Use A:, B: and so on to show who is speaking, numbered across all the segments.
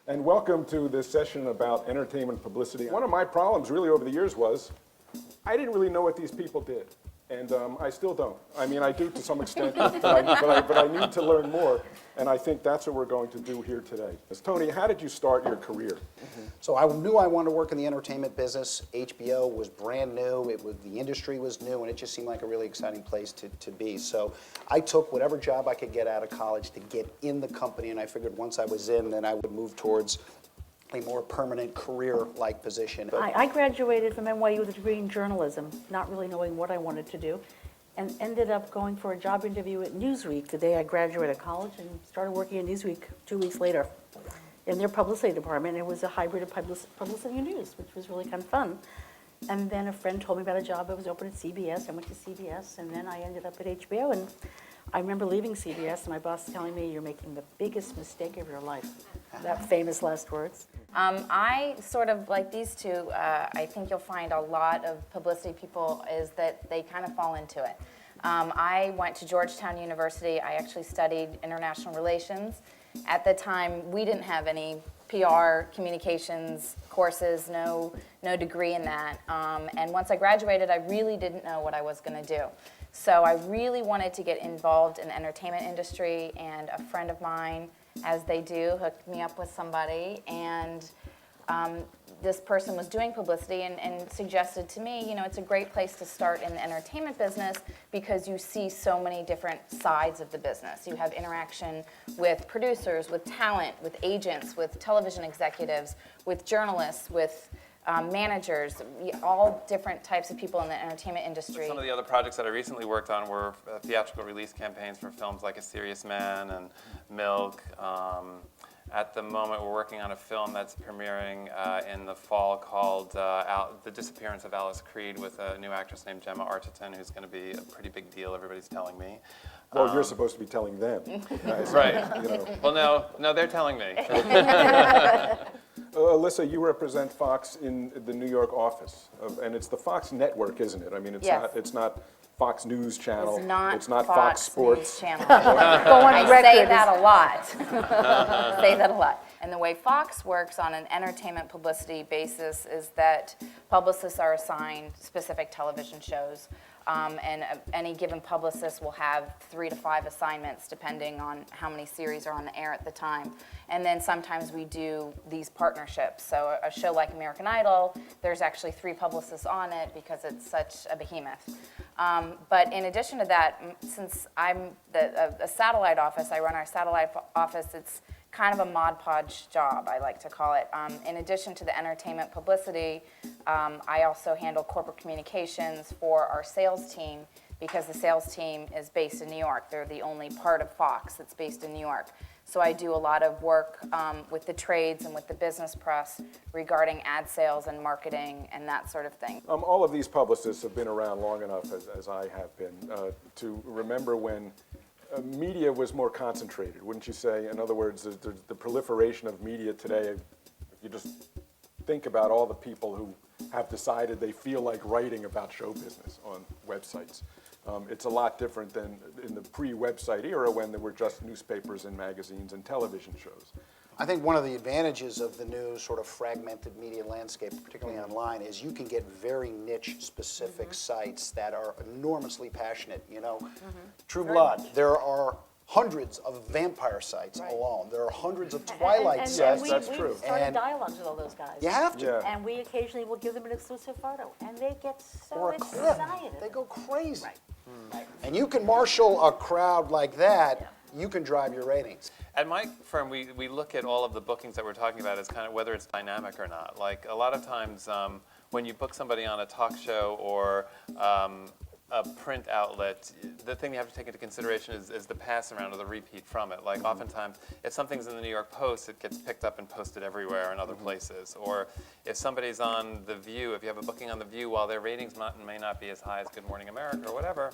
A: And welcome to this session about entertainment publicity. One of my problems really over the years was I didn't really know what these people did. And I still don't. I mean, I do to some extent, but I need to learn more. And I think that's what we're going to do here today. Tony, how did you start your career?
B: So I knew I wanted to work in the entertainment business. HBO was brand new. The industry was new, and it just seemed like a really exciting place to be. So I took whatever job I could get out of college to get in the company, and I figured once I was in, then I would move towards a more permanent career-like position.
C: I graduated from NYU with a degree in journalism, not really knowing what I wanted to do, and ended up going for a job interview at Newsweek the day I graduated college, and started working at Newsweek 2 weeks later in their publicity department. It was a hybrid of publicity and news, which was really kind of fun. And then a friend told me about a job that was open at CBS. I went to CBS, and then I ended up at HBO. And I remember leaving CBS and my boss telling me, "You're making the biggest mistake of your life." That famous last words.
D: I sort of, like these two, I think you'll find a lot of publicity people is that they kind of fall into it. I went to Georgetown University. I actually studied international relations. At the time, we didn't have any PR, communications courses, no degree in that. And once I graduated, I really didn't know what I was going to do. So I really wanted to get involved in the entertainment industry, and a friend of mine, as they do, hooked me up with somebody, and this person was doing publicity and suggested to me, you know, it's a great place to start in the entertainment business because you see so many different sides of the business. You have interaction with producers, with talent, with agents, with television executives, with journalists, with managers, all different types of people in the entertainment industry.
E: Some of the other projects that I recently worked on were theatrical release campaigns for films like A Serious Man and Milk. At the moment, we're working on a film that's premiering in the fall called The Disappearance of Alice Creed, with a new actress named Gemma Arterton, who's going to be a pretty big deal, everybody's telling me.
A: Well, you're supposed to be telling them.
E: Right.
A: You know.
E: Well, no, they're telling me.
A: Alyssa, you represent Fox in the New York office, and it's the Fox network, isn't it? I mean, it's not Fox News Channel.
D: It's not
A: Fox Sports.
D: News Channel.
C: I
D: say that a lot. Say that a lot. And the way Fox works on an entertainment publicity basis is that publicists are assigned specific television shows. And any given publicist will have 3 to 5 assignments depending on how many series are on the air at the time. And then sometimes we do these partnerships. So a show like American Idol, there's actually 3 publicists on it because it's such a behemoth. But in addition to that, since I'm a satellite office, I run our satellite office, it's kind of a Mod Podge job, I like to call it. In addition to the entertainment publicity, I also handle corporate communications for our sales team because the sales team is based in New York. They're the only part of Fox that's based in New York. So I do a lot of work with the trades and with the business press regarding ad sales and marketing and that sort of thing.
A: All of these publicists have been around long enough, as I have been, to remember when media was more concentrated, wouldn't you say? In other words, the proliferation of media today, if you just think about all the people who have decided they feel like writing about show business on websites. It's a lot different than in the pre-website era when there were just newspapers and magazines and television shows.
B: I think one of the advantages of the new sort of fragmented media landscape, particularly online, is you can get very niche specific sites that are enormously passionate, you know. True Blood, there are hundreds of vampire sites alone. There are hundreds of Twilight sites.
A: That's
C: we
A: true.
C: started
B: And
C: dialogues with all those guys.
B: you have to.
A: Yeah.
C: And we occasionally will give them an exclusive photo, and they get so
B: Or a clip.
C: excited.
B: They go crazy.
C: Right.
B: And you can marshal a crowd like that, you can drive your ratings.
E: At my firm, we look at all of the bookings that we're talking about as kind of whether it's dynamic or not. Like a lot of times when you book somebody on a talk show or a print outlet, the thing you have to take into consideration is the pass around or the repeat from it. Like oftentimes, if something's in the New York Post, it gets picked up and posted everywhere in other places. Or if somebody's on The View, if you have a booking on The View, while their ratings may not be as high as Good Morning America or whatever,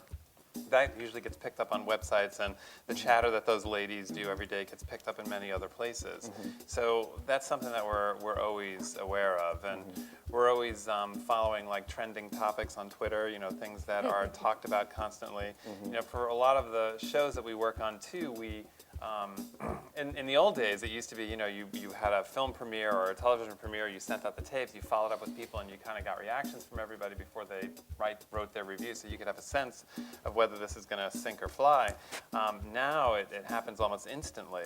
E: that usually gets picked up on websites, and the chatter that those ladies do every day gets picked up in many other places. So that's something that we're always aware of, and we're always following like trending topics on Twitter. You know, things that are talked about constantly. You know, for a lot of the shows that we work on too, we in the old days, it used to be, you know, you had a film premiere or a television premiere, you sent out the tapes, you followed up with people, and you kind of got reactions from everybody before they wrote their review, so you could have a sense of whether this is going to sink or fly. Now it happens almost instantly.